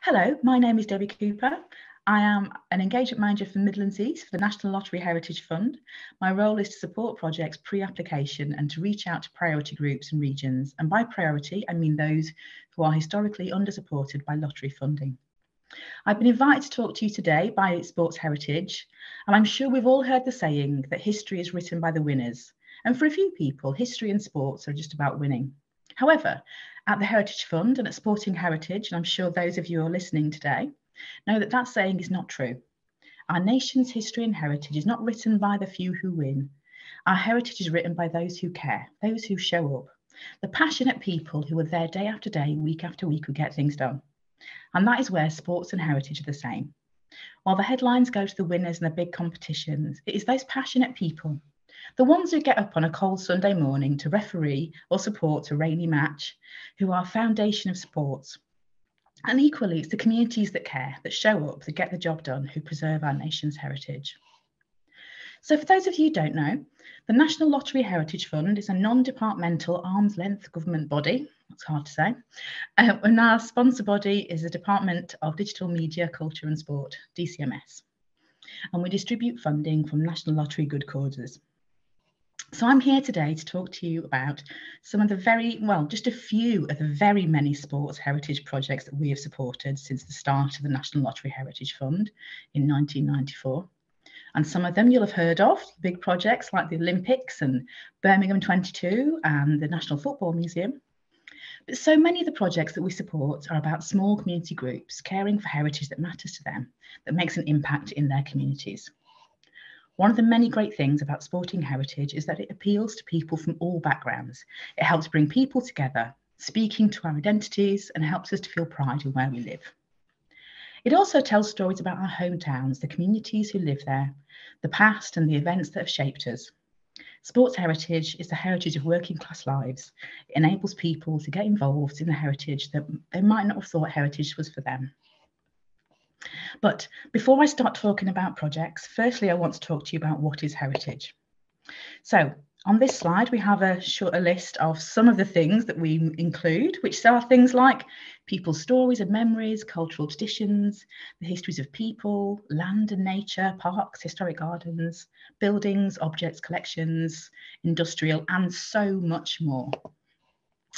Hello, my name is Debbie Cooper. I am an engagement manager for Midlands East for the National Lottery Heritage Fund. My role is to support projects pre-application and to reach out to priority groups and regions. And by priority, I mean those who are historically under-supported by lottery funding. I've been invited to talk to you today by Sports Heritage, and I'm sure we've all heard the saying that history is written by the winners. And for a few people, history and sports are just about winning. However, at the Heritage Fund and at Sporting Heritage, and I'm sure those of you who are listening today, know that that saying is not true. Our nation's history and heritage is not written by the few who win. Our heritage is written by those who care, those who show up, the passionate people who are there day after day, week after week, who get things done. And that is where sports and heritage are the same. While the headlines go to the winners and the big competitions, it is those passionate people, the ones who get up on a cold Sunday morning to referee or support a rainy match, who are foundation of sports. And equally, it's the communities that care, that show up, that get the job done, who preserve our nation's heritage. So for those of you who don't know, the National Lottery Heritage Fund is a non-departmental arm's-length government body, that's hard to say, and our sponsor body is the Department of Digital Media, Culture and Sport, DCMS. And we distribute funding from National Lottery good causes. So I'm here today to talk to you about some of the just a few of the very many sports heritage projects that we have supported since the start of the National Lottery Heritage Fund in 1994. And some of them you'll have heard of, big projects like the Olympics and Birmingham 22 and the National Football Museum. But so many of the projects that we support are about small community groups caring for heritage that matters to them, that makes an impact in their communities. One of the many great things about Sporting Heritage is that it appeals to people from all backgrounds. It helps bring people together, speaking to our identities, and helps us to feel pride in where we live. It also tells stories about our hometowns, the communities who live there, the past and the events that have shaped us. Sports heritage is the heritage of working class lives. It enables people to get involved in the heritage that they might not have thought heritage was for them. But before I start talking about projects, firstly, I want to talk to you about what is heritage. So on this slide, we have a list of some of the things that we include, which are things like people's stories and memories, cultural traditions, the histories of people, land and nature, parks, historic gardens, buildings, objects, collections, industrial, and so much more.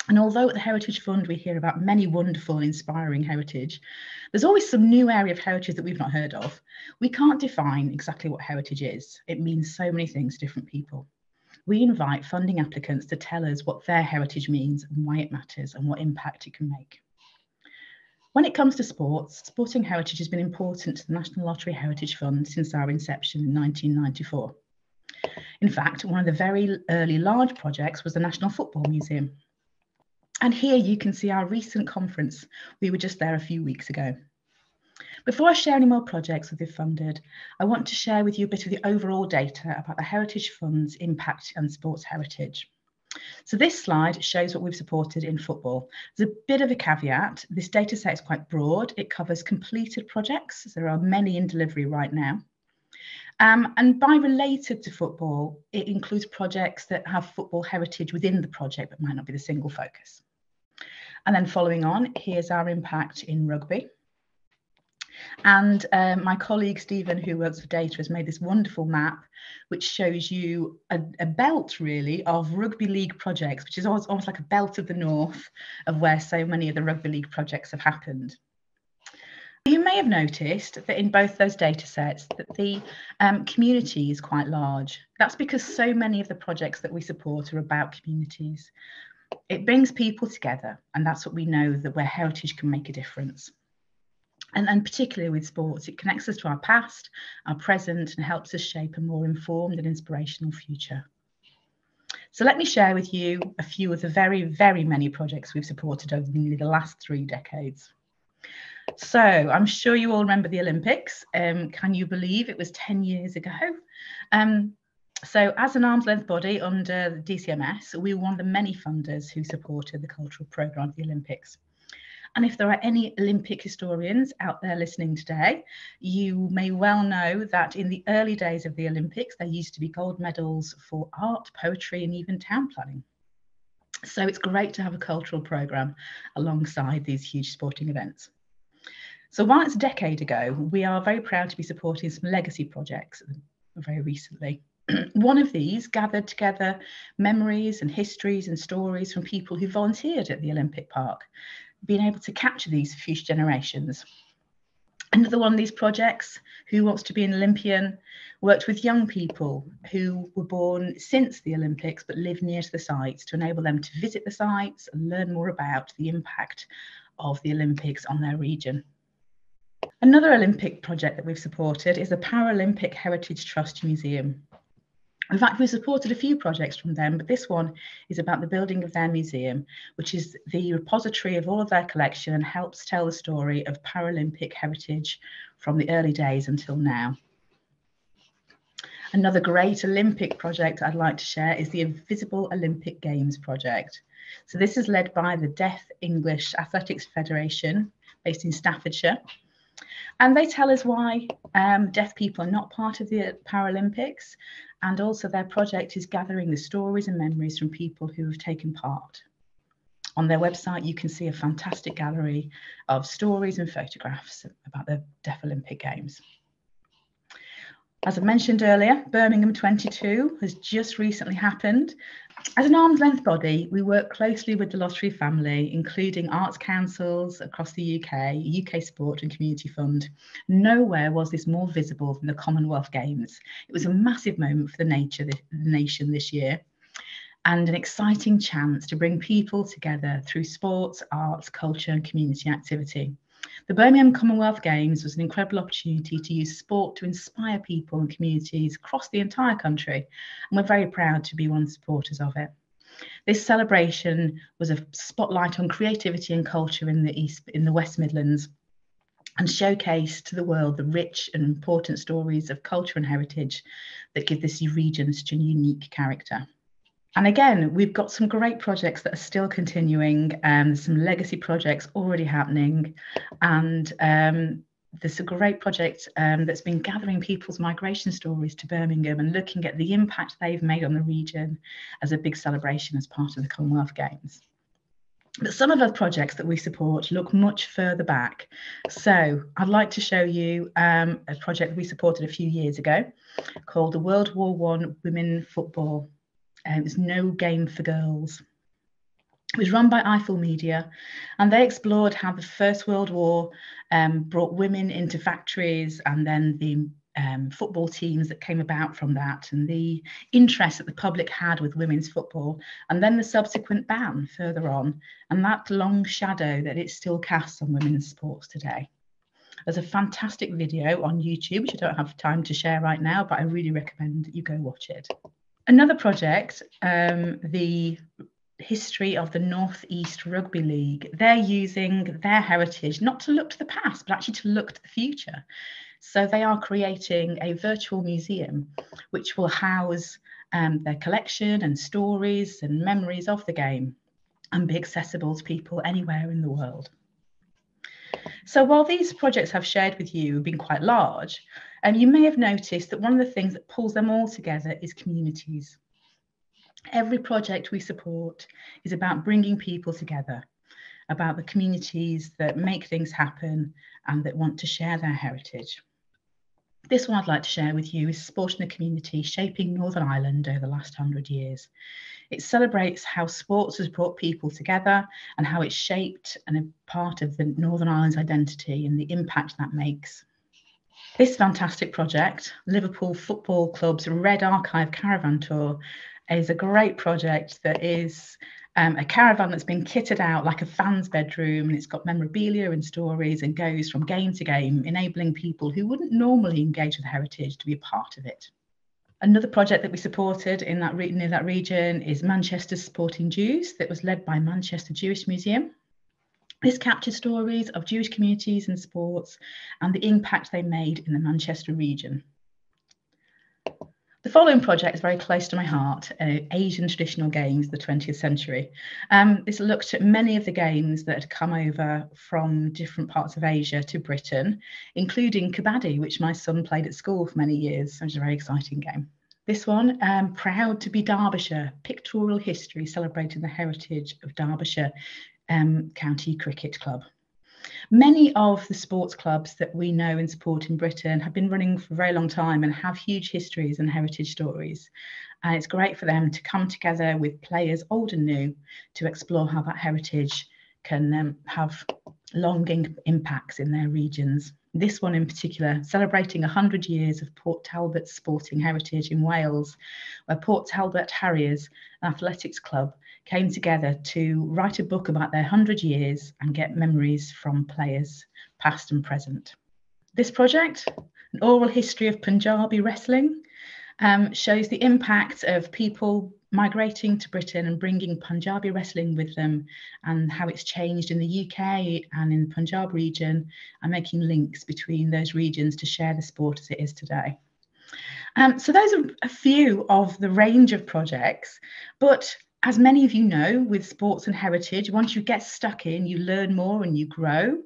And although at the Heritage Fund we hear about many wonderful and inspiring heritage, there's always some new area of heritage that we've not heard of. We can't define exactly what heritage is. It means so many things to different people. We invite funding applicants to tell us what their heritage means and why it matters and what impact it can make. When it comes to sports, Sporting Heritage has been important to the National Lottery Heritage Fund since our inception in 1994. In fact, one of the very early large projects was the National Football Museum. And here you can see our recent conference. We were just there a few weeks ago. Before I share any more projects that we've funded, I want to share with you a bit of the overall data about the Heritage Fund's impact and sports heritage. So this slide shows what we've supported in football. There's a bit of a caveat. This data set is quite broad. It covers completed projects. So there are many in delivery right now. And by related to football, it includes projects that have football heritage within the project, but might not be the single focus. And then following on, here's our impact in rugby. And my colleague Stephen, who works for data, has made this wonderful map, which shows you a belt really of rugby league projects, which is almost like a belt of the north of where so many of the rugby league projects have happened. You may have noticed that in both those data sets that the community is quite large. That's because so many of the projects that we support are about communities. It brings people together, and that's what we know, that where heritage can make a difference. And particularly with sports, it connects us to our past, our present, and helps us shape a more informed and inspirational future. So let me share with you a few of the very, very many projects we've supported over nearly the last 3 decades. So I'm sure you all remember the Olympics. Can you believe it was 10 years ago? So as an arm's length body under the DCMS, we were one of the many funders who supported the cultural programme of the Olympics. And if there are any Olympic historians out there listening today, you may well know that in the early days of the Olympics, there used to be gold medals for art, poetry, and even town planning. So it's great to have a cultural programme alongside these huge sporting events. So while it's a decade ago, we are very proud to be supporting some legacy projects very recently. One of these gathered together memories and histories and stories from people who volunteered at the Olympic Park, being able to capture these for future generations. Another one of these projects, Who Wants to Be an Olympian, worked with young people who were born since the Olympics but live near to the sites to enable them to visit the sites and learn more about the impact of the Olympics on their region. Another Olympic project that we've supported is the Paralympic Heritage Trust Museum. In fact, we've supported a few projects from them, but this one is about the building of their museum, which is the repository of all of their collection and helps tell the story of Paralympic heritage from the early days until now. Another great Olympic project I'd like to share is the Invisible Olympic Games project. So this is led by the Deaf English Athletics Federation, based in Staffordshire. And they tell us why deaf people are not part of the Paralympics. And also their project is gathering the stories and memories from people who have taken part. On their website, you can see a fantastic gallery of stories and photographs about the Deaf Olympic Games. As I mentioned earlier, Birmingham 22 has just recently happened. As an arm's length body, we work closely with the lottery family, including arts councils across the UK, UK Sport and Community Fund. Nowhere was this more visible than the Commonwealth Games. It was a massive moment for the nation this year, and an exciting chance to bring people together through sports, arts, culture and community activity. The Birmingham Commonwealth Games was an incredible opportunity to use sport to inspire people and communities across the entire country, and we're very proud to be one of the supporters of it. This celebration was a spotlight on creativity and culture in the West Midlands, and showcased to the world the rich and important stories of culture and heritage that give this region such a unique character. And again, we've got some great projects that are still continuing, some legacy projects already happening. And there's a great project that's been gathering people's migration stories to Birmingham and looking at the impact they've made on the region as a big celebration as part of the Commonwealth Games. But some of the projects that we support look much further back. So I'd like to show you a project we supported a few years ago called the World War I Women Football. It was No Game for Girls. It was run by Eiffel Media, and they explored how the First World War brought women into factories, and then the football teams that came about from that, and the interest that the public had with women's football, and then the subsequent ban further on, and that long shadow that it still casts on women's sports today. There's a fantastic video on YouTube, which I don't have time to share right now, but I really recommend that you go watch it. Another project, the history of the North East Rugby League, they're using their heritage not to look to the past, but actually to look to the future. So they are creating a virtual museum which will house their collection and stories and memories of the game and be accessible to people anywhere in the world. So while these projects I've shared with you have been quite large, you may have noticed that one of the things that pulls them all together is communities. Every project we support is about bringing people together, about the communities that make things happen and that want to share their heritage. This one I'd like to share with you is Sport in the Community, Shaping Northern Ireland Over the Last 100 Years. It celebrates how sports has brought people together and how it's shaped and a part of the Northern Ireland's identity and the impact that makes. This fantastic project, Liverpool Football Club's Red Archive Caravan Tour, is a great project that is a caravan that's been kitted out like a fan's bedroom, and it's got memorabilia and stories and goes from game to game, enabling people who wouldn't normally engage with heritage to be a part of it. Another project that we supported in that near that region is Manchester Sporting Jews, that was led by Manchester Jewish Museum. This captured stories of Jewish communities and sports and the impact they made in the Manchester region. The following project is very close to my heart, Asian Traditional Games of the 20th Century. This looked at many of the games that had come over from different parts of Asia to Britain, including Kabaddi, which my son played at school for many years. So it was a very exciting game. This one, Proud to be Derbyshire, pictorial history celebrating the heritage of Derbyshire County Cricket Club. Many of the sports clubs that we know and support in Britain have been running for a very long time and have huge histories and heritage stories. And it's great for them to come together with players old and new to explore how that heritage can have long impacts in their regions. This one in particular, celebrating 100 years of Port Talbot's sporting heritage in Wales, where Port Talbot Harriers, an athletics club, came together to write a book about their 100 years and get memories from players, past and present. This project, an oral history of Punjabi wrestling, shows the impact of people migrating to Britain and bringing Punjabi wrestling with them, and how it's changed in the UK and in the Punjab region, and making links between those regions to share the sport as it is today. So those are a few of the range of projects, but as many of you know, with sports and heritage, once you get stuck in, you learn more and you grow.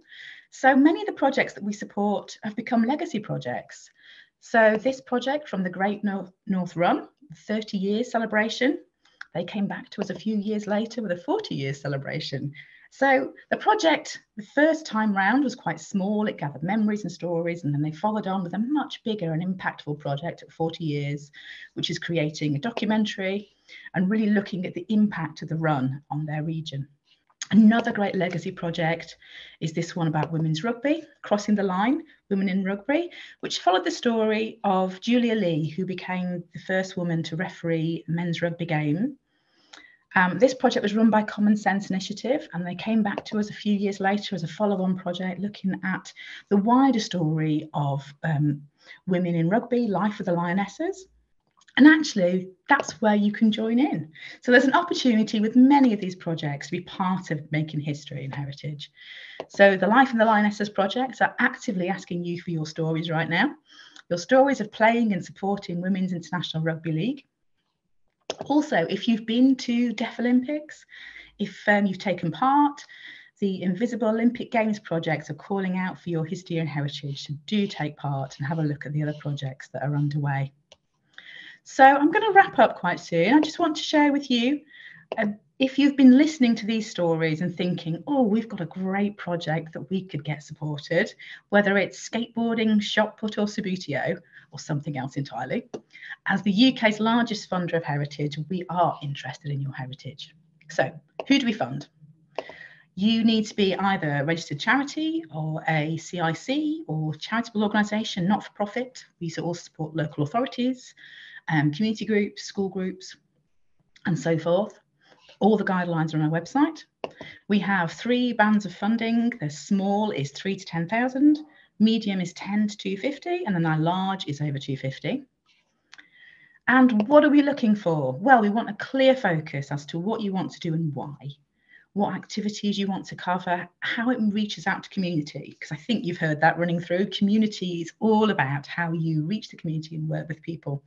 So many of the projects that we support have become legacy projects. So this project from the Great North Run, 30 years celebration, they came back to us a few years later with a 40 years celebration. So the project, the first time round, was quite small. It gathered memories and stories, and then they followed on with a much bigger and impactful project at 40 years, which is creating a documentary and really looking at the impact of the run on their region. Another great legacy project is this one about women's rugby, Crossing the Line, Women in Rugby, which followed the story of Julia Lee, who became the first woman to referee a men's rugby game. This project was run by Common Sense Initiative, and they came back to us a few years later as a follow-on project looking at the wider story of women in rugby, life of the Lionesses. And actually, that's where you can join in. So there's an opportunity with many of these projects to be part of making history and heritage. So the Life of the Lionesses projects are actively asking you for your stories right now. Your stories of playing and supporting Women's International Rugby League. Also, if you've been to Deaf Olympics, if you've taken part, the Invisible Olympic Games projects are calling out for your history and heritage. So do take part and have a look at the other projects that are underway. So I'm going to wrap up quite soon. I just want to share with you, if you've been listening to these stories and thinking, oh, we've got a great project that we could get supported, whether it's skateboarding, shot put or Subutio, or something else entirely, as the UK's largest funder of heritage, we are interested in your heritage. So who do we fund? You need to be either a registered charity or a CIC or charitable organisation, not for profit. We also support local authorities, community groups, school groups, and so forth. All the guidelines are on our website. We have 3 bands of funding. The small is 3 to 10,000, medium is 10 to 250, and then our large is over 250. And what are we looking for? Well, we want a clear focus as to what you want to do and why, what activities you want to cover, how it reaches out to community, because I think you've heard that running through. Community is all about how you reach the community and work with people.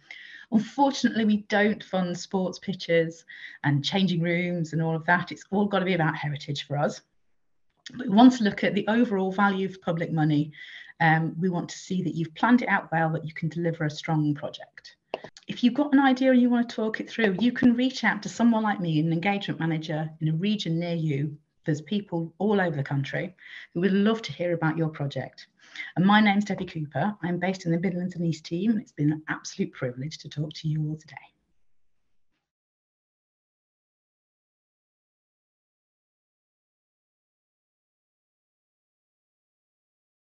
Unfortunately, we don't fund sports pitches and changing rooms and all of that. It's all got to be about heritage for us. But we want to look at the overall value of public money. We want to see that you've planned it out well, that you can deliver a strong project. If you've got an idea and you want to talk it through, you can reach out to someone like me, an engagement manager in a region near you. There's people all over the country who would love to hear about your project. And my name's Debbie Cooper. I'm based in the Midlands East team. It's been an absolute privilege to talk to you all today.